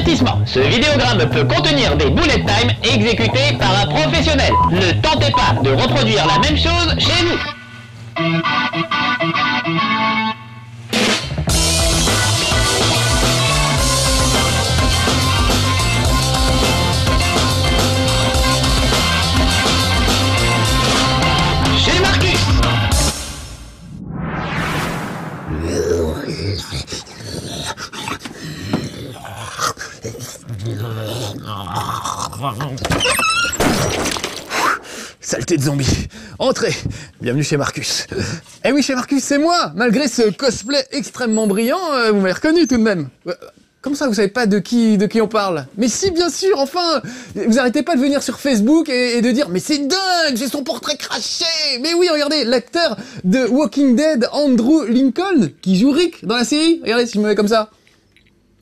Avertissement, ce vidéogramme peut contenir des bullet time exécutés par un professionnel. Ne tentez pas de reproduire la même chose chez vous. Chez Marcus. Saleté de zombie. Entrez. Bienvenue chez Marcus. Eh oui, chez Marcus, c'est moi. Malgré ce cosplay extrêmement brillant, vous m'avez reconnu tout de même. Comment ça, vous savez pas de qui on parle? Mais si, bien sûr, enfin. Vous arrêtez pas de venir sur Facebook et de dire « Mais c'est dingue, j'ai son portrait craché !» Mais oui, regardez, l'acteur de Walking Dead, Andrew Lincoln, qui joue Rick dans la série. Regardez si je me mets comme ça.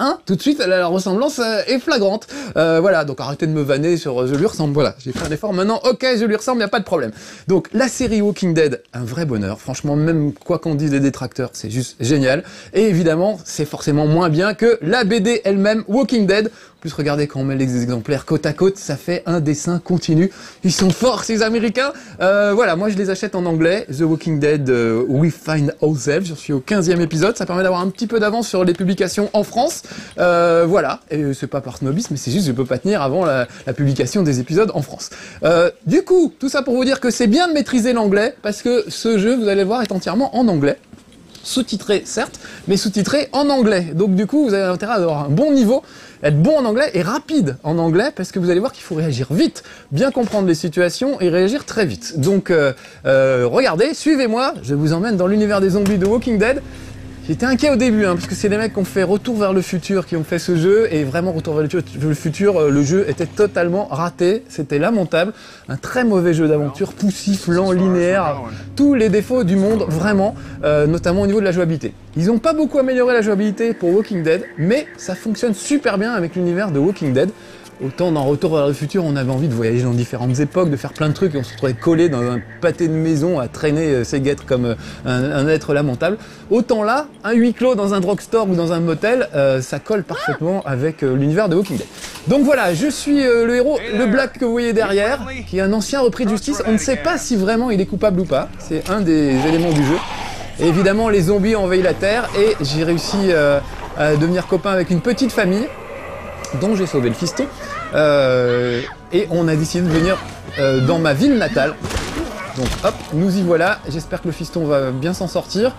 Hein, tout de suite, la ressemblance est flagrante. Voilà, donc arrêtez de me vanner sur je lui ressemble, voilà, j'ai fait un effort maintenant, ok, je lui ressemble, y a pas de problème. Donc, la série Walking Dead, un vrai bonheur, franchement, même quoi qu'on dise des détracteurs, c'est juste génial. Et évidemment, c'est forcément moins bien que la BD elle-même, Walking Dead. En plus, regardez quand on met les exemplaires côte à côte, ça fait un dessin continu. Ils sont forts, ces Américains. Voilà, moi je les achète en anglais. The Walking Dead, We Find Ourselves. Je suis au 15e épisode. Ça permet d'avoir un petit peu d'avance sur les publications en France. Voilà. Et c'est pas par snobisme, mais c'est juste que je peux pas tenir avant la publication des épisodes en France. Du coup, tout ça pour vous dire que c'est bien de maîtriser l'anglais, parce que ce jeu, vous allez le voir, est entièrement en anglais. Sous-titré, certes, mais sous-titré en anglais. Donc du coup, vous avez intérêt à avoir un bon niveau, être bon en anglais et rapide en anglais, parce que vous allez voir qu'il faut réagir vite, bien comprendre les situations et réagir très vite. Donc regardez, suivez-moi, je vous emmène dans l'univers des zombies de Walking Dead. J'étais inquiet au début, parce que c'est les mecs qui ont fait Retour vers le futur qui ont fait ce jeu, et vraiment Retour vers le futur, le jeu était totalement raté, c'était lamentable, un très mauvais jeu d'aventure, poussif, lent, linéaire, tous les défauts du monde, vraiment, notamment au niveau de la jouabilité. Ils n'ont pas beaucoup amélioré la jouabilité pour Walking Dead, mais ça fonctionne super bien avec l'univers de Walking Dead. Autant dans Retour vers le futur, on avait envie de voyager dans différentes époques, de faire plein de trucs, et on se retrouvait collé dans un pâté de maison à traîner ses guêtres comme un être lamentable. Autant là, un huis clos dans un drugstore ou dans un motel, ça colle parfaitement avec l'univers de Walking Dead. Donc voilà, je suis le héros, le Black que vous voyez derrière, qui est un ancien repris de justice. On ne sait pas si vraiment il est coupable ou pas, c'est un des éléments du jeu. Et évidemment, les zombies ont envahi la Terre, et j'ai réussi à devenir copain avec une petite famille, dont j'ai sauvé le fiston, et on a décidé de venir dans ma ville natale. Donc hop, nous y voilà, j'espère que le fiston va bien s'en sortir.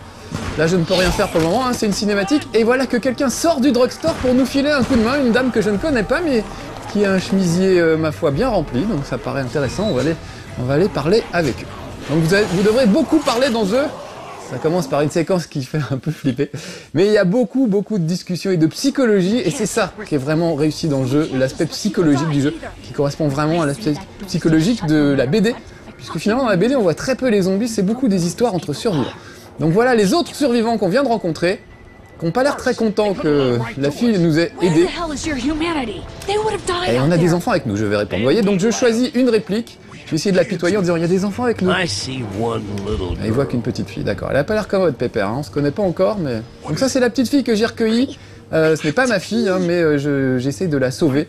Là je ne peux rien faire pour le moment, c'est une cinématique, et voilà que quelqu'un sort du drugstore pour nous filer un coup de main, une dame que je ne connais pas, mais qui a un chemisier, ma foi, bien rempli, donc ça paraît intéressant, on va aller parler avec eux. Donc vous devrez beaucoup parler dans eux. Ça commence par une séquence qui fait un peu flipper. Mais il y a beaucoup de discussions et de psychologie, et c'est ça qui est vraiment réussi dans le jeu, l'aspect psychologique du jeu, qui correspond vraiment à l'aspect psychologique de la BD. Puisque finalement dans la BD on voit très peu les zombies, c'est beaucoup des histoires entre survivants. Donc voilà les autres survivants qu'on vient de rencontrer, qui n'ont pas l'air très contents que la fille nous ait aidés. Et on a des enfants avec nous, je vais répondre. Vous voyez, donc je choisis une réplique. Je vais essayer de l'apitoyer en disant « Il y a des enfants avec nous ». Et il voit qu'une petite fille, d'accord. Elle a pas l'air commode, Pépère, on se connaît pas encore, mais... Donc ça, c'est la petite fille que j'ai recueillie. Ce n'est pas ma fille, mais j'essaie de la sauver.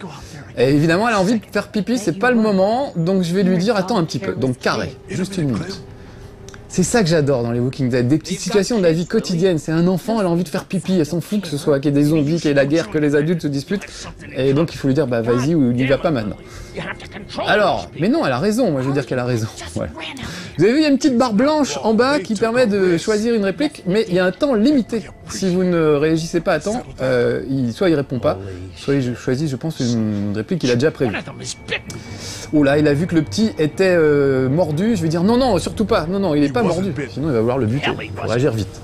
Et évidemment, elle a envie de faire pipi, c'est pas le moment, donc je vais lui dire « Attends un petit peu ». Donc carré, juste une minute. C'est ça que j'adore dans les Walking Dead, des petites situations de la vie quotidienne. C'est un enfant, elle a envie de faire pipi, elle s'en fout que ce soit qu'il y ait des zombies, qu'il y ait la guerre, que les adultes se disputent. Et donc il faut lui dire, bah vas-y ou n'y va pas maintenant. Alors, mais non, elle a raison, moi je veux dire qu'elle a raison. Voilà. Vous avez vu, il y a une petite barre blanche en bas qui permet de choisir une réplique, mais il y a un temps limité. Si vous ne réagissez pas à temps, soit il répond pas, soit il choisit, je pense, une réplique qu'il a déjà prévue. Oh là, il a vu que le petit était mordu, je vais dire non, surtout pas, non, il est pas mordu, sinon il va vouloir le buter, il faut réagir vite.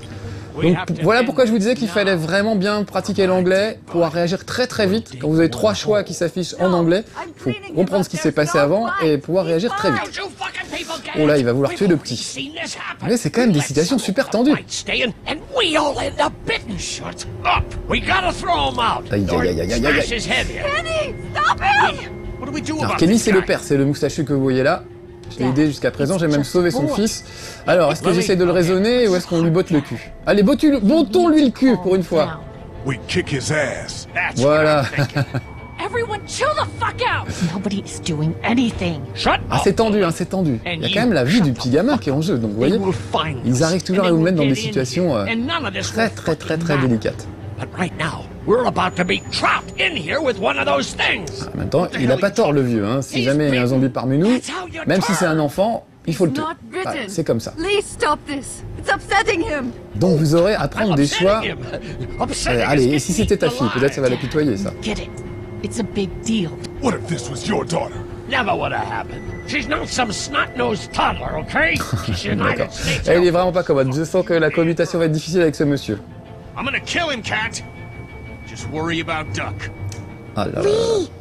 Donc voilà pourquoi je vous disais qu'il fallait vraiment bien pratiquer l'anglais, pouvoir réagir très vite. Quand vous avez 3 choix qui s'affichent en anglais, il faut comprendre ce qui s'est passé avant et pouvoir réagir très vite. Oh là, il va vouloir tuer le petit. Mais c'est quand même des situations super tendues. Aïe. Alors Kenny c'est le père, c'est le moustachu que vous voyez là. Je l'ai aidé jusqu'à présent, j'ai même sauvé son fils. Alors, est-ce que j'essaie de le raisonner ou est-ce qu'on lui botte le cul? Allez, bottons-lui le cul pour une fois. we kick his ass. That's Voilà. what I'm thinking. Everyone chill the fuck out! Nobody is doing anything. Shut Ah, up. c'est tendu, hein, c'est tendu. Il y a quand même la vie du petit gamin qui est en jeu, donc vous They voyez, will find ils us, arrivent toujours and à they vous will mettre dans des get in situations here, and none of this très will très très fucking très matter. délicates. But right now, we're about to be trapped in here with one of those things. En même temps, il a pas tort le vieux, hein. Si jamais il y a un zombie parmi nous, même si c'est un enfant, il faut le tuer. Not Voilà, bitten. c'est comme ça. Please stop this. It's upsetting him. Donc vous aurez à prendre des choix. Upsetting him. Upsetting Allez, is et si c'était ta keeping fille, peut-être ça va alive. l'apitoyer ça. Get it? It's a big deal. What if this was your daughter? Never would have happened. She's not some snot-nosed toddler, okay? She's D'accord. United States. Et il est vraiment pas commode. Je sens que la cohabitation va être difficile avec ce monsieur. I'm gonna kill him, Cat. Just worry about Duck. Ah là là.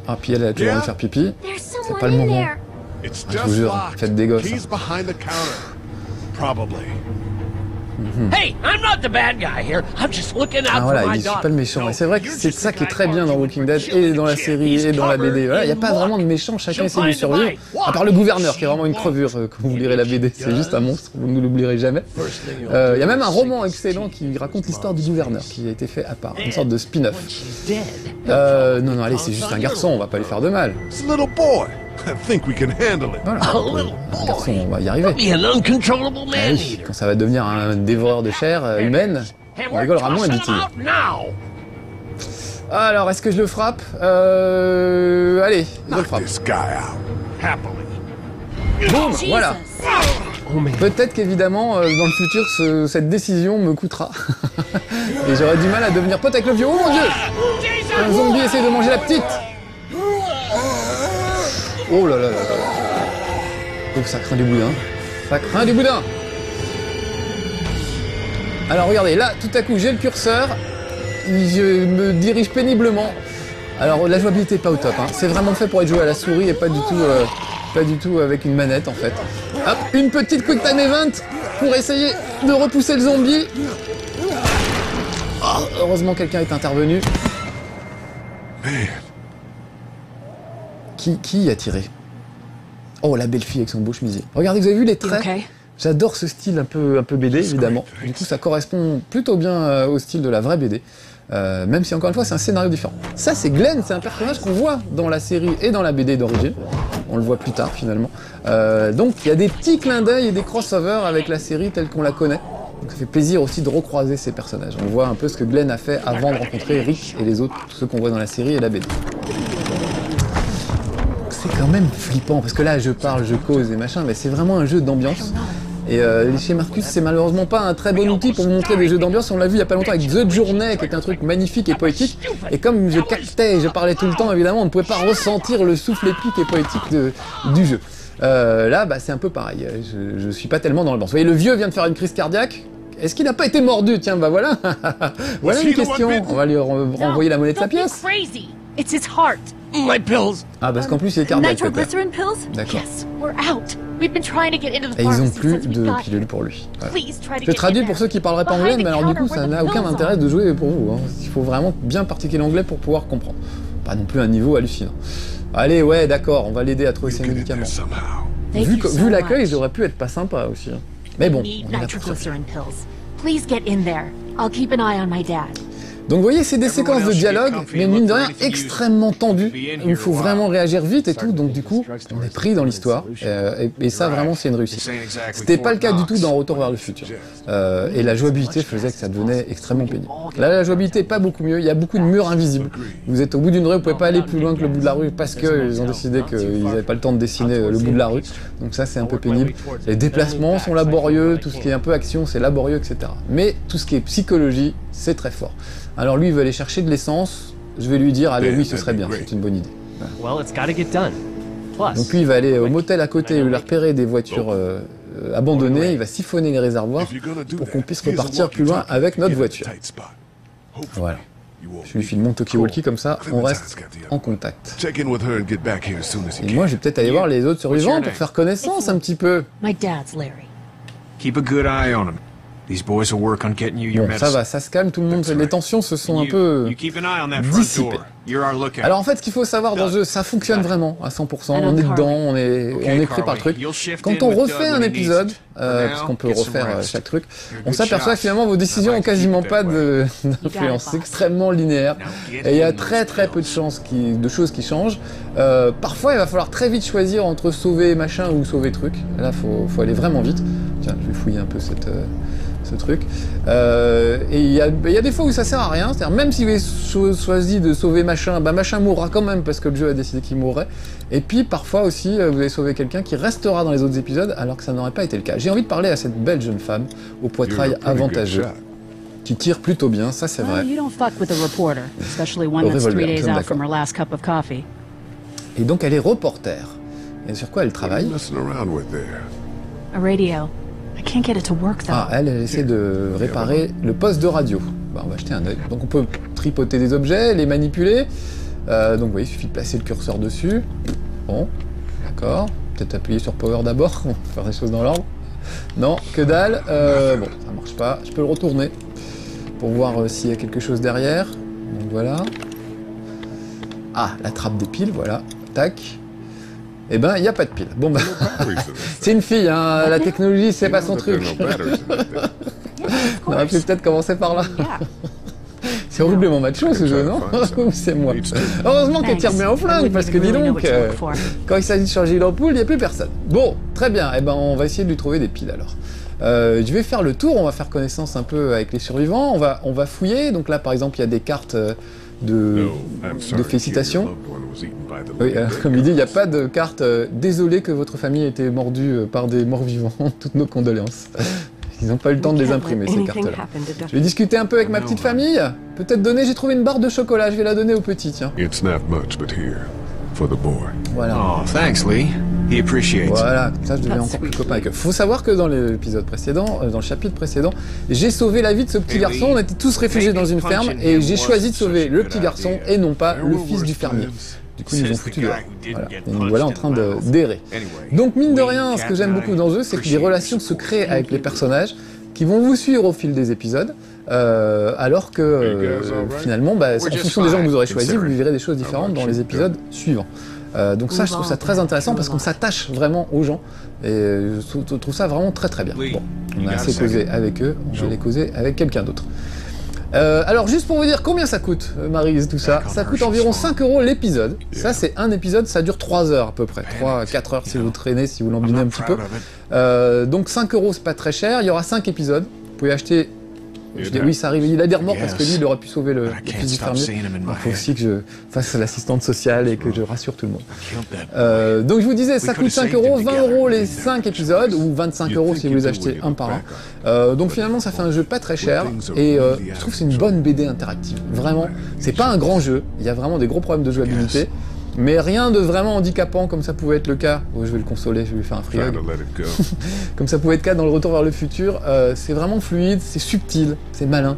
Ah, puis elle a toujours envie de faire pipi. There's C'est someone pas le in moment. there. It's je vous just jure, locked. faites des gosses, He's behind the counter. Probably. Hey, I'm not the bad guy here. I'm just looking out Ah for voilà, my il daughter. suis pas le méchant. Et c'est vrai que c'est ça qui est très bien dans Walking Dead et dans la série et dans la BD. Voilà, il n'y a pas vraiment de méchant, chacun essaie de survivre. À part le gouverneur qui est vraiment une crevure quand vous lirez la BD. C'est juste un monstre, vous ne l'oublierez jamais. Il y a même un roman excellent qui raconte l'histoire du gouverneur qui a été fait à part, une sorte de spin-off. She's dead. Non, allez, c'est juste un garçon, on va pas lui faire de mal. It's a little boy. I think we can handle it. Voilà, A little un garçon, boy. on va y arriver. Be an uncontrollable Ah man oui, eater. quand ça va devenir un dévoreur de chair humaine, And on we're rigolera moins, tossing dit-il. him out now. Alors, est-ce que je le frappe Allez, je le Knock frappe. this guy out. Happily. Boum, voilà. Oh man. Peut-être qu'évidemment, dans le futur, cette décision me coûtera. Et j'aurai du mal à devenir pote avec le vieux. Oh mon dieu! Un zombie essaie de manger la petite! Oh là là là là là. Oh, ça craint du boudin. Ça craint du boudin! Alors regardez, là, tout à coup, j'ai le curseur. Je me dirige péniblement. Alors, la jouabilité est pas au top. Hein. C'est vraiment fait pour être joué à la souris et pas du tout avec une manette, en fait. Hop, une petite quick time event pour essayer de repousser le zombie. Oh, heureusement, quelqu'un est intervenu. Man, Qui a tiré? Oh, la belle fille avec son beau chemisier. Regardez, vous avez vu les You traits? okay? J'adore ce style un peu BD, évidemment. Du coup, ça correspond plutôt bien au style de la vraie BD. Même si, encore une fois, c'est un scénario différent. Ça, c'est Glenn, c'est un personnage qu'on voit dans la série et dans la BD d'origine. On le voit plus tard, finalement. Donc, il y a des petits clins d'œil et des crossovers avec la série telle qu'on la connaît. Donc, ça fait plaisir aussi de recroiser ces personnages. On voit un peu ce que Glenn a fait avant de rencontrer Rick et les autres, tous ceux qu'on voit dans la série et la BD. C'est quand même flippant, parce que là, je parle, je cause et machin, mais c'est vraiment un jeu d'ambiance. Et chez Marcus, c'est malheureusement pas un très bon outil pour vous montrer des jeux d'ambiance. On l'a vu il y a pas longtemps avec The Journey, qui est un truc magnifique et poétique. Et comme je captais et je parlais tout le temps, évidemment, on ne pouvait pas ressentir le souffle épique et poétique du jeu. Là, bah, c'est un peu pareil. Je suis pas tellement dans l'ambiance. Vous voyez, le vieux vient de faire une crise cardiaque. Est-ce qu'il n'a pas été mordu? Tiens, bah voilà. Voilà une question. On va lui renvoyer la monnaie de sa Don't be pièce. crazy. It's his heart. My pills. Ah, parce qu'en plus, il est cardiaque, peut-être. Nitroglycerin pills? D'accord. Yes, we're out. We've been trying to get into the Et ils ont pharmacy plus since we de got pilules here. pour lui. Voilà. Please try to Je get traduis in pour there. ceux qui parleraient pas anglais, mais alors du coup, ça n'a aucun intérêt de jouer pour vous. Hein. Il faut vraiment bien pratiquer l'anglais pour pouvoir comprendre. Pas non plus un niveau hallucinant. Allez, ouais, d'accord, on va l'aider à trouver we ses get in médicaments. there somehow. Thank Vu, you so vu l'accueil, much. j'aurais pu être pas sympa aussi. Hein. Mais bon, Need on est là pour ça. nitroglycerin pills. Please get in there. I'll keep an eye on my dad. Donc vous voyez, c'est des séquences de dialogue, mais mine de rien, extrêmement tendues. Il faut vraiment réagir vite et tout, donc du coup, on est pris dans l'histoire. Et ça, vraiment, c'est une réussite. C'était pas le cas du tout dans Retour vers le futur. Et la jouabilité faisait que ça devenait extrêmement pénible. Là, la jouabilité est pas beaucoup mieux. Il y a beaucoup de murs invisibles. Vous êtes au bout d'une rue, vous pouvez pas aller plus loin que le bout de la rue parce qu'ils ont décidé qu'ils n'avaient pas le temps de dessiner le bout de la rue. Donc ça, c'est un peu pénible. Les déplacements sont laborieux, tout ce qui est un peu action, c'est laborieux, etc. Mais tout ce qui est psychologie, c'est très fort. Alors lui, il veut aller chercher de l'essence. Je vais lui dire, allez, oui, ce serait bien, c'est une bonne idée. Well, it's gotta get done. Plus, Donc lui, il va aller au motel à côté où il a repéré des voitures abandonnées. Il va siphonner les réservoirs If you're gonna do pour qu'on that, puisse here's a repartir plus loin walkie-talkie. avec notre Get in a voiture. tight spot. Hopefully, Voilà. you won't Je lui be- file mon talkie-walkie comme ça, on reste Clementine's got the en other. contact. Check in with her and get back here as soon as you Et can. moi, je vais peut-être aller voir les autres survivants pour faire connaissance un petit peu. My dad's Larry. Keep a good eye on him. These boys will work on getting you your Bon, ça medicine. va, ça se calme, tout le monde, That's les right. tensions se sont un You peu keep an eye on that front dissipées. door. You're our lookout. Alors en fait, ce qu'il faut savoir dans le jeu, ça fonctionne vraiment à 100%, on est dedans, on est pris par le truc. Quand on refait un épisode, puisqu'on peut refaire chaque truc, on s'aperçoit que finalement vos décisions ont quasiment pas d'influence, c'est extrêmement linéaire, et il y a très peu de choses qui changent. Parfois il va falloir très vite choisir entre sauver machin ou sauver truc, et là faut aller vraiment vite. Tiens, je vais fouiller un peu ce truc. Et il y a des fois où ça sert à rien, c'est-à-dire même si vous avez choisi de sauver machin, bah machin mourra quand même parce que le jeu a décidé qu'il mourrait. Et puis parfois aussi, vous allez sauver quelqu'un qui restera dans les autres épisodes alors que ça n'aurait pas été le cas. J'ai envie de parler à cette belle jeune femme au poitrail avantageux, qui tire plutôt bien, ça c'est vrai. You don't fuck with a reporter, especially one that's 3 days out from her last cup of coffee. Et donc elle est reporter. Et sur quoi elle travaille? A radio. I can't get it to work though. Ah, elle essaie de réparer le poste de radio. Bah, on va jeter un œil. Donc on peut tripoter des objets, les manipuler. Donc oui, il suffit de placer le curseur dessus. Bon, d'accord. Peut-être appuyer sur Power d'abord, on va faire les choses dans l'ordre. Non, que dalle. Bon, ça marche pas. Je peux le retourner pour voir s'il y a quelque chose derrière. Donc voilà. Ah, la trappe des piles, voilà. Tac. Eh ben, il n'y a pas de pile. Bon, bah, c'est une fille, hein. La technologie, c'est pas son truc. On aurait pu peut-être commencer par là. C'est horriblement macho ce jeu, non? Ou c'est moi? Heureusement qu'elle tire bien au flingue, parce que dis donc, quand il s'agit de changer l'ampoule, il n'y a plus personne. Bon, très bien, eh ben, on va essayer de lui trouver des piles alors. Je vais faire le tour, on va faire connaissance un peu avec les survivants, on va fouiller. Donc là, par exemple, il y a des cartes de félicitations. Oui, comme il dit, il n'y a pas de carte désolé que votre famille ait été mordue par des morts-vivants, toutes nos condoléances. Ils n'ont pas eu le temps de les imprimer, ces cartes-là. Je vais discuter un peu avec ma petite famille. Peut-être donner, j'ai trouvé une barre de chocolat, je vais la donner au petit, tiens. Voilà. Oh, thanks, Lee. He appreciates. Voilà, comme ça je deviens encore plus copain avec eux. Faut savoir que dans l'épisode précédent, dans le chapitre précédent, j'ai sauvé la vie de ce petit garçon, on était tous réfugiés dans une ferme, et j'ai choisi de sauver le petit garçon et non pas le fils du fermier. Du coup, ils nous ont foutu dehors. Voilà. Et nous voilà en train d'errer. Donc, mine de rien, ce que j'aime beaucoup dans le jeu, c'est que des relations se créent avec les personnages qui vont vous suivre au fil des épisodes, alors que finalement, bah, en fonction des gens que vous aurez choisis, vous vivrez des choses différentes dans les épisodes suivants. Donc ça, je trouve ça très intéressant parce qu'on s'attache vraiment aux gens et je trouve ça vraiment très bien. Bon, on a assez causé avec eux, on va les causer avec quelqu'un d'autre. Alors juste pour vous dire combien ça coûte, Maryse, tout ça, ça coûte environ 5 € l'épisode. Ça c'est un épisode, ça dure 3 heures à peu près, 3-4 heures si vous traînez, si vous l'embinez un petit peu. Donc 5 € c'est pas très cher, il y aura 5 épisodes, vous pouvez acheter... Je dis oui, ça arrive, il a des remords parce que lui, il aurait pu sauver le fils du fermier. Il faut aussi que je fasse l'assistante sociale et que je rassure tout le monde. Donc je vous disais, ça coûte 5 €, 20 € les 5 épisodes, ou 25 € si vous les achetez un par un. Donc finalement, ça fait un jeu pas très cher, et je trouve que c'est une bonne BD interactive. Vraiment, c'est pas un grand jeu, il y a vraiment des gros problèmes de jouabilité, mais rien de vraiment handicapant comme ça pouvait être le cas. Oh, je vais le consoler, je vais lui faire un free hug. Comme ça pouvait être le cas dans le Retour vers le futur. C'est vraiment fluide, c'est subtil, c'est malin.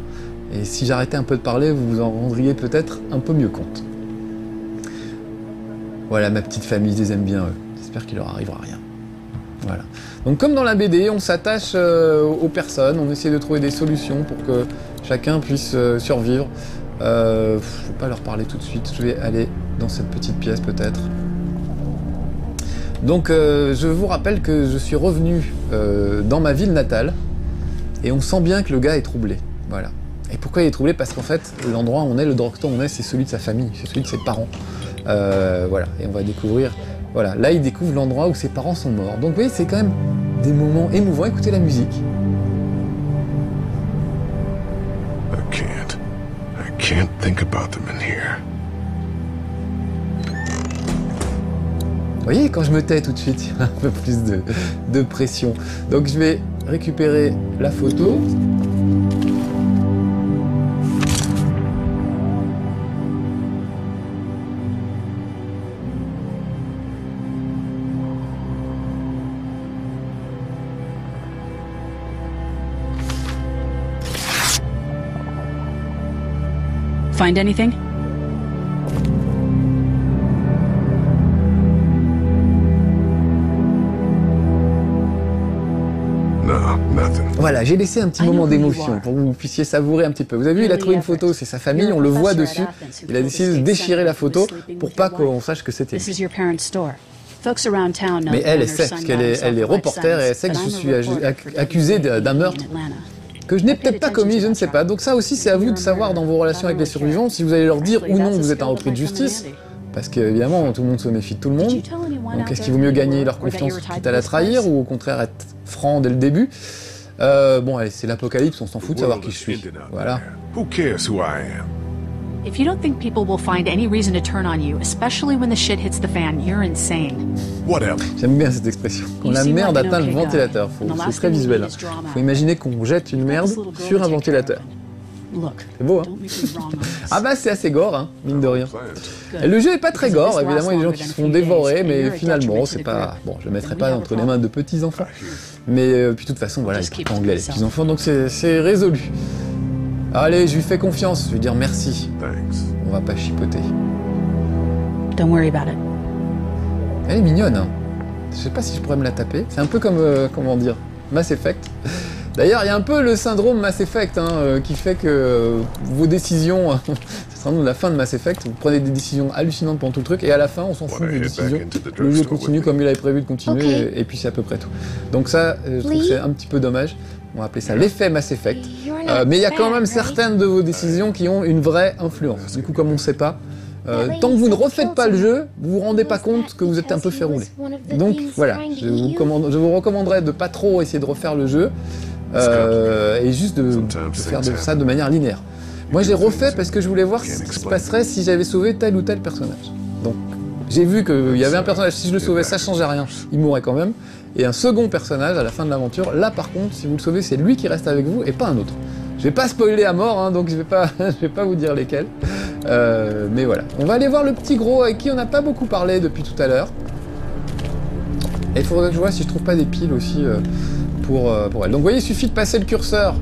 Et si j'arrêtais un peu de parler, vous vous en rendriez peut-être un peu mieux compte. Voilà, ma petite famille, je les aime bien eux. J'espère qu'il leur arrivera rien. Voilà. Donc comme dans la BD, on s'attache aux personnes, on essaie de trouver des solutions pour que chacun puisse survivre. Je ne vais pas leur parler tout de suite, je vais aller dans cette petite pièce peut-être. Donc je vous rappelle que je suis revenu dans ma ville natale et on sent bien que le gars est troublé. Voilà. Et pourquoi il est troublé? Parce qu'en fait, l'endroit où on est, le drugstore où on est, c'est celui de sa famille, c'est celui de ses parents. Voilà, et on va découvrir... Voilà, là il découvre l'endroit où ses parents sont morts. Donc vous voyez, c'est quand même des moments émouvants. Écoutez la musique. I can't think about them in here. Vous voyez, quand je me tais tout de suite, il y a un peu plus de pression. Donc je vais récupérer la photo. Find anything? No, nothing. Voilà, j'ai laissé un petit moment d'émotion pour que vous puissiez savourer un petit peu. Vous avez vu, il a trouvé une photo, c'est sa famille, on le voit dessus. Il a décidé de déchirer la photo pour pas qu'on sache que c'était lui. Mais elle sait, parce qu'elle est reporter et elle sait que je suis accusé d'un meurtre que je n'ai peut-être pas commis, je ne sais pas. Donc ça aussi, c'est à vous de savoir dans vos relations avec les survivants, si vous allez leur dire ou non que vous êtes un repris de justice. Parce qu'évidemment, tout le monde se méfie de tout le monde. Donc est-ce qu'il vaut mieux gagner leur confiance quitte à la trahir ou au contraire être franc dès le début? Bon, allez, c'est l'apocalypse, on s'en fout de savoir qui je suis. Voilà. Who cares who I am? If you don't think people will find any reason to turn on you, especially when the shit hits the fan, you're insane. Whatever. J'aime bien cette expression. Quand la merde atteint le ventilateur, c'est très visuel. Faut imaginer qu'on jette une merde sur un ventilateur. C'est beau, hein? Ah bah c'est assez gore, hein, mine de rien. Et le jeu est pas très gore, évidemment il y a des gens qui se font dévorer, mais finalement c'est pas... Bon, je le mettrai pas entre les mains de petits enfants. Mais puis de toute façon, voilà, ils parlent pas anglais les petits enfants, donc c'est résolu. Allez, je lui fais confiance, je lui dire merci. On va pas chipoter. Don't worry about it. Elle est mignonne, hein. Je sais pas si je pourrais me la taper. C'est un peu comme, comment dire, Mass Effect. D'ailleurs, il y a un peu le syndrome Mass Effect, hein, qui fait que vos décisions, c'est vraiment la fin de Mass Effect, vous prenez des décisions hallucinantes pendant tout le truc, et à la fin, on s'en fout des décisions. Le jeu continue comme il avait prévu de continuer, et puis c'est à peu près tout. Donc ça, je trouve que c'est un petit peu dommage. On va appeler ça l'effet Mass Effect. Mais il y a quand même certaines de vos décisions qui ont une vraie influence. Du coup, comme on ne sait pas, tant que vous ne refaites pas le jeu, vous vous rendez pas compte que vous êtes un peu fait rouler. Donc voilà, je vous recommanderais de pas trop essayer de refaire le jeu, et juste de faire ça de manière linéaire. Moi, je l'ai refait parce que je voulais voir ce qui se passerait si j'avais sauvé tel ou tel personnage. Donc, j'ai vu qu'il y avait un personnage, si je le sauvais, ça changeait rien, il mourrait quand même. Et un second personnage à la fin de l'aventure, là par contre, si vous le sauvez, c'est lui qui reste avec vous et pas un autre. Je vais pas spoiler à mort, hein, donc je vais pas vous dire lesquels. Mais voilà. On va aller voir le petit gros avec qui on n'a pas beaucoup parlé depuis tout à l'heure. Et il faudrait que je vois si je trouve pas des piles aussi pour elle. Donc vous voyez, il suffit de passer le curseur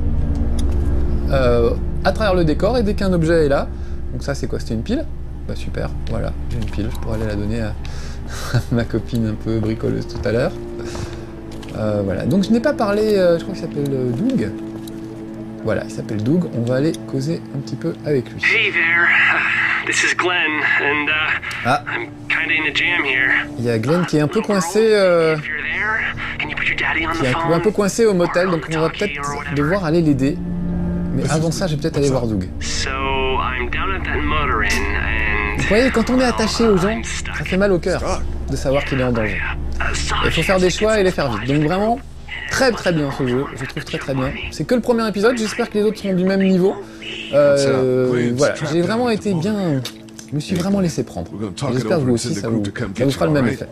à travers le décor et dès qu'un objet est là, donc ça c'est quoi? C'était une pile? Bah super, voilà, j'ai une pile, je pourrais aller la donner à ma copine un peu bricoleuse tout à l'heure. Voilà, donc je n'ai pas parlé, je crois qu'il s'appelle Doug. Voilà, il s'appelle Doug, on va aller causer un petit peu avec lui. Hey there, this is Glenn, and I'm kinda in a jam here. Il y a Glenn qui est un peu coincé, un peu coincé au motel, donc on va peut-être devoir aller l'aider. Mais avant ça, je vais peut-être aller voir Doug. Vous voyez, quand on est attaché aux gens, ça fait mal au cœur de savoir qu'il est en danger. Il faut faire des choix et les faire vite. Donc vraiment, très très bien ce jeu, je trouve très très bien. C'est que le premier épisode, j'espère que les autres seront du même niveau. Voilà, j'ai vraiment été bien... Je me suis vraiment laissé prendre. J'espère que vous aussi, ça vous fera le même effet.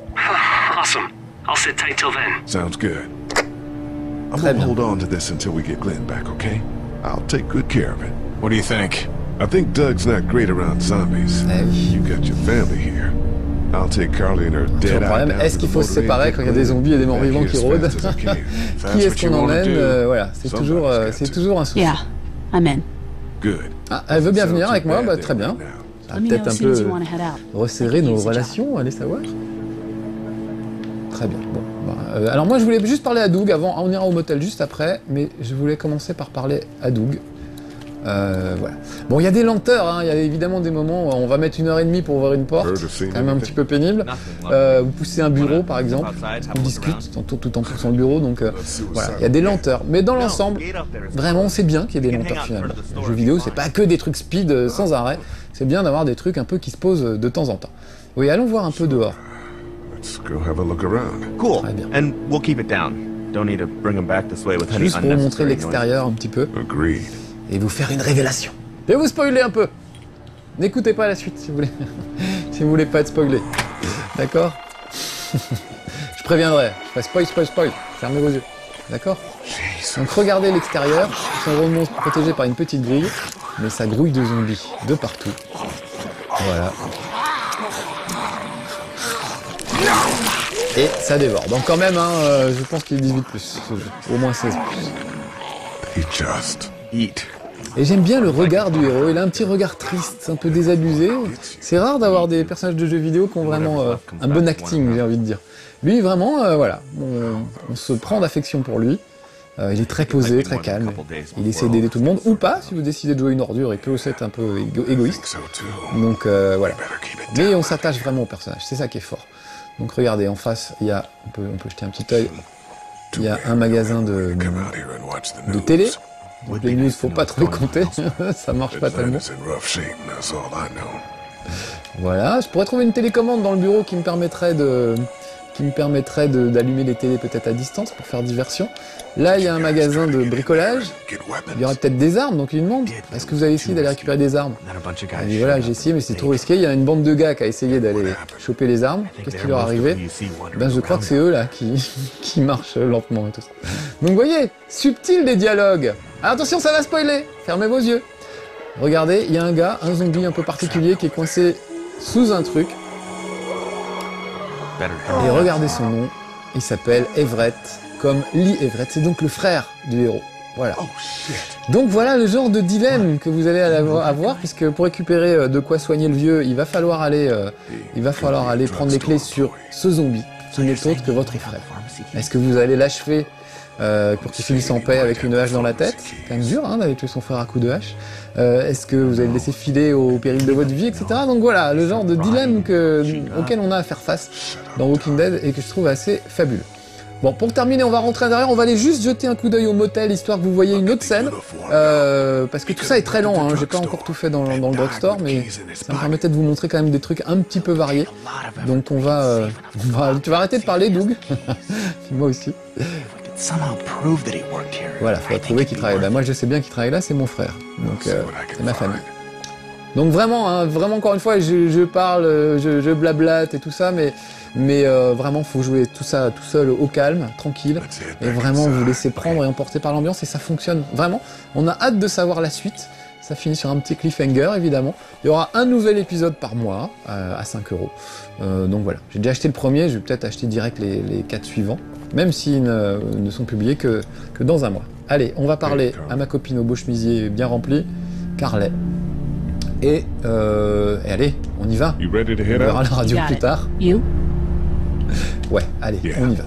Très bien. Hold on to this until we get Glenn back, okay? I'll take good care of it. What do you think? I think Doug's not great around zombies. You got your family here. I'll take Carly and her dead eye. Est-ce qu'il faut se séparer quand il y a des zombies et des morts vivants qui rôdent? Qui est-ce qu'on emmène? Voilà, c'est toujours un souci. Yeah, I'm in. Good. Ah, elle veut bien venir avec moi, bah très bien. Ça va peut-être un peu resserrer nos relations, allez savoir. Très bien, bon. Alors moi je voulais juste parler à Doug avant, on ira au motel juste après, mais je voulais commencer par parler à Doug. Voilà. Bon, il y a des lenteurs, hein. Il y a évidemment des moments où on va mettre 1h30 pour ouvrir une porte, c'est quand même un petit peu pénible. Vous poussez un bureau par exemple, on discute tout en poussant le bureau, donc voilà, il y a des lenteurs. Mais dans l'ensemble, vraiment c'est bien qu'il y ait des lenteurs finalement. Le jeu vidéo, c'est pas que des trucs speed sans arrêt, c'est bien d'avoir des trucs un peu qui se posent de temps en temps. Oui, allons voir un peu dehors. Let's go have a look around. Cool. And we'll keep it down. Don't need to bring them back this way with any juste pour vous montrer l'extérieur un petit peu. Agreed. Et vous faire une révélation. Et vous spoiler un peu. N'écoutez pas la suite si vous voulez. Si vous voulez pas être spoilé. D'accord? Je préviendrai. Je ferai spoil. Fermez vos yeux. D'accord? Donc regardez l'extérieur. Ils sont vraiment protégés par une petite grille. Mais ça grouille de zombies de partout. Voilà. Et ça dévore. Donc quand même, hein, je pense qu'il est 18+, ce jeu. Au moins 16+. They just eat. Et j'aime bien le regard du héros. Il a un petit regard triste, un peu désabusé. C'est rare d'avoir des personnages de jeux vidéo qui ont vraiment un bon acting, j'ai envie de dire. Lui, vraiment, voilà. On se prend d'affection pour lui. Il est très posé, très calme. Il essaie d'aider tout le monde, ou pas, si vous décidez de jouer une ordure, il peut aussi être un peu égoïste. Donc voilà. Mais on s'attache vraiment au personnage, c'est ça qui est fort. Donc regardez, en face, il y a, on peut jeter un petit œil, il y a un magasin de télé. Donc les news, faut pas trop les compter, ça marche pas tellement. Voilà, je pourrais trouver une télécommande dans le bureau qui me permettrait d'allumer les télés peut-être à distance pour faire diversion. Là, il y a un magasin de bricolage. Il y aura peut-être des armes, donc il demande est-ce que vous avez essayé d'aller récupérer des armes? Il dit voilà, j'ai essayé, mais c'est trop risqué. Il y a une bande de gars qui a essayé d'aller choper les armes. Qu'est-ce qui leur est arrivé? Ben, je crois que c'est eux là qui marchent lentement et tout ça. Donc, vous voyez, subtil des dialogues. Alors, attention, ça va spoiler. Fermez vos yeux. Regardez, il y a un gars, un zombie un peu particulier qui est coincé sous un truc. Et regardez son nom, il s'appelle Everett, comme Lee Everett, c'est donc le frère du héros. Voilà. Donc voilà le genre de dilemme que vous allez avoir, puisque pour récupérer de quoi soigner le vieux, il va falloir aller prendre les clés sur ce zombie, qui n'est autre que votre frère. Est-ce que vous allez l'achever pour qu'il finisse en paix avec une hache dans la tête? C'est quand même dur d'aller tuer son frère à coups de hache. Est-ce que vous allez le laisser filer au péril de votre vie, etc. Donc voilà, le genre de dilemme auquel on a à faire face dans Walking Dead et que je trouve assez fabuleux. Bon, pour terminer, on va rentrer à l'intérieur, on va aller juste jeter un coup d'œil au motel, histoire que vous voyez une autre scène, parce que tout ça est très lent, j'ai pas encore tout fait dans le drugstore, mais ça me permettait de vous montrer quand même des trucs un petit peu variés. Donc tu vas arrêter de parler, Doug. Moi aussi. Voilà, faut prouver qu'il travaille là. Moi je sais bien qu'il travaille là, c'est mon frère, donc c'est ma famille. Donc vraiment, vraiment encore une fois, je parle, je blablate et tout ça, mais vraiment faut jouer tout ça tout seul au calme, tranquille, et vraiment vous laisser prendre et emporter par l'ambiance, et ça fonctionne vraiment. On a hâte de savoir la suite. Ça finit sur un petit cliffhanger, évidemment. Il y aura un nouvel épisode par mois, à 5 €. Donc voilà, j'ai déjà acheté le premier, je vais peut-être acheter direct les 4 suivants, même s'ils ne sont publiés que dans un mois. Allez, on va parler à ma copine au beau chemisier bien rempli, Carlet. Et allez, on y va. On verra la radio plus tard. Ouais, allez, on y va.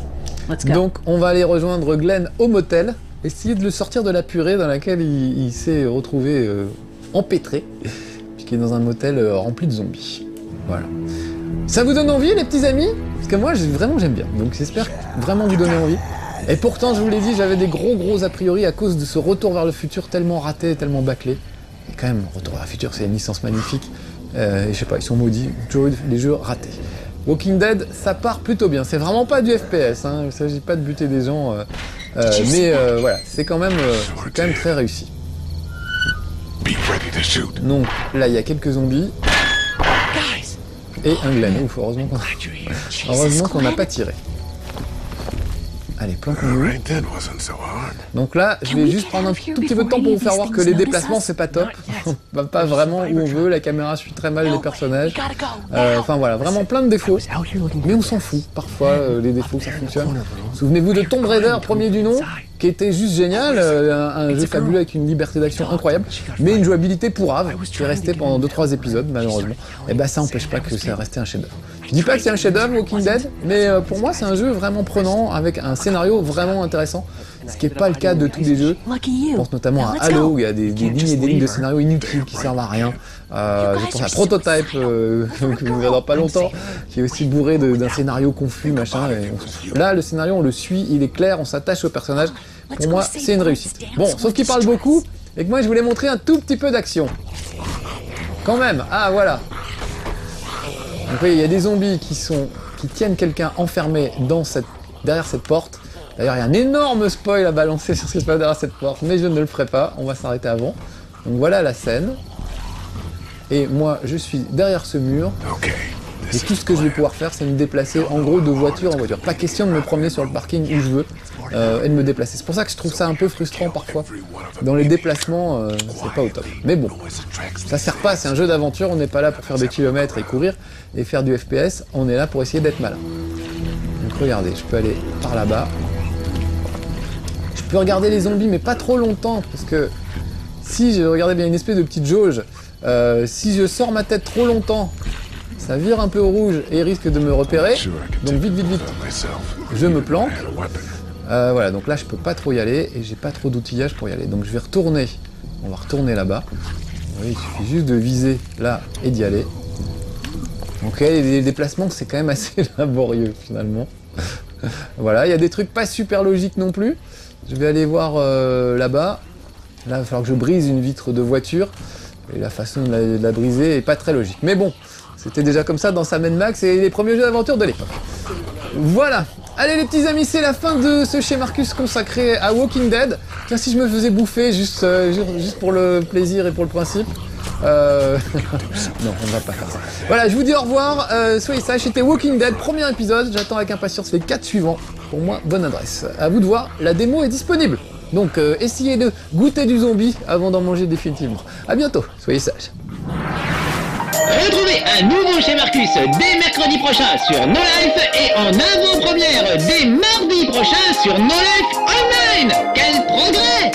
Donc, on va aller rejoindre Glenn au motel, essayer de le sortir de la purée dans laquelle il s'est retrouvé empêtré, puisqu'il est dans un motel rempli de zombies. Voilà. Ça vous donne envie, les petits amis? Parce que moi, j'aime bien. Donc, j'espère vraiment vous donner envie. Et pourtant, je vous l'ai dit, j'avais des gros a priori à cause de ce retour vers le futur tellement raté, tellement bâclé. Et quand même, Retour vers le futur, c'est une licence magnifique. Et je sais pas, ils sont maudits. Toujours eu des jeux ratés. Walking Dead, ça part plutôt bien. C'est vraiment pas du FPS, il ne s'agit pas de buter des gens. Mais voilà, c'est quand même très réussi. Donc là, il y a quelques zombies. Et un Glenn. Ouf, heureusement qu'on n'a pas tiré. Allez, planquons-nous. Donc là, je vais juste prendre un tout petit peu de temps pour vous faire voir que les déplacements, c'est pas top. On va pas vraiment où on veut, la caméra suit très mal les personnages. Enfin voilà, vraiment plein de défauts. Mais on s'en fout, parfois, les défauts, ça fonctionne. Souvenez-vous de Tomb Raider, premier du nom, qui était juste génial, un jeu fabuleux avec une liberté d'action incroyable, mais une jouabilité pourrave, qui est restée pendant 2-3 épisodes, malheureusement. Et bah ça n'empêche pas que ça restait un chef-d'œuvre. Je dis pas que c'est un chef-d'œuvre, Walking Dead, mais pour moi c'est un jeu vraiment prenant, avec un scénario vraiment intéressant, ce qui n'est pas le cas de tous les jeux. Je pense notamment à Halo, où il y a des lignes et des lignes de scénario inutiles qui servent à rien. Je pense à Prototype, que vous verrez dans pas longtemps, qui est aussi bourré d'un scénario confus, machin. Et là, le scénario, on le suit, il est clair, on s'attache au personnage. Pour moi, c'est une réussite. Bon, sauf qu'il parle beaucoup, et que moi, je voulais montrer un tout petit peu d'action. Quand même, ah voilà. Donc, vous voyez, il y a des zombies qui tiennent quelqu'un enfermé derrière cette porte. D'ailleurs, il y a un énorme spoil à balancer sur ce qui se passe derrière cette porte, mais je ne le ferai pas, on va s'arrêter avant. Donc voilà la scène. Et moi, je suis derrière ce mur. Et tout ce que je vais pouvoir faire, c'est me déplacer en gros de voiture en voiture. Pas question de me promener sur le parking où je veux et de me déplacer. C'est pour ça que je trouve ça un peu frustrant parfois. Dans les déplacements, c'est pas au top. Mais bon, ça sert pas, c'est un jeu d'aventure, on n'est pas là pour faire des kilomètres et courir et faire du FPS, on est là pour essayer d'être malin. Donc regardez, je peux aller par là-bas. Je peux regarder les zombies, mais pas trop longtemps, parce que si je regardais bien une espèce de petite jauge, si je sors ma tête trop longtemps, ça vire un peu au rouge et risque de me repérer. Donc vite, je me planque. Voilà, donc là je peux pas trop y aller et j'ai pas trop d'outillage pour y aller. Donc je vais retourner, on va retourner là-bas. Vous voyez, il suffit juste de viser là et d'y aller. Donc les déplacements c'est quand même assez laborieux finalement. Voilà, il y a des trucs pas super logiques non plus. Je vais aller voir là-bas. Là, il va falloir que je brise une vitre de voiture. Et la façon de la briser est pas très logique. Mais bon, c'était déjà comme ça dans Sam & Max et les premiers jeux d'aventure de l'époque. Voilà. Allez les petits amis, c'est la fin de ce Chez Marcus consacré à Walking Dead. Tiens, si je me faisais bouffer juste pour le plaisir et pour le principe. Non, on ne va pas faire ça. Voilà, je vous dis au revoir. Soyez sages, c'était Walking Dead, premier épisode. J'attends avec impatience les 4 suivants. Pour moi, bonne adresse. À vous de voir, la démo est disponible. Donc, essayez de goûter du zombie avant d'en manger définitivement. À bientôt, soyez sages. Retrouvez un nouveau Chez Marcus dès mercredi prochain sur No Life et en avant-première dès mardi prochain sur No Life Online. Quel progrès!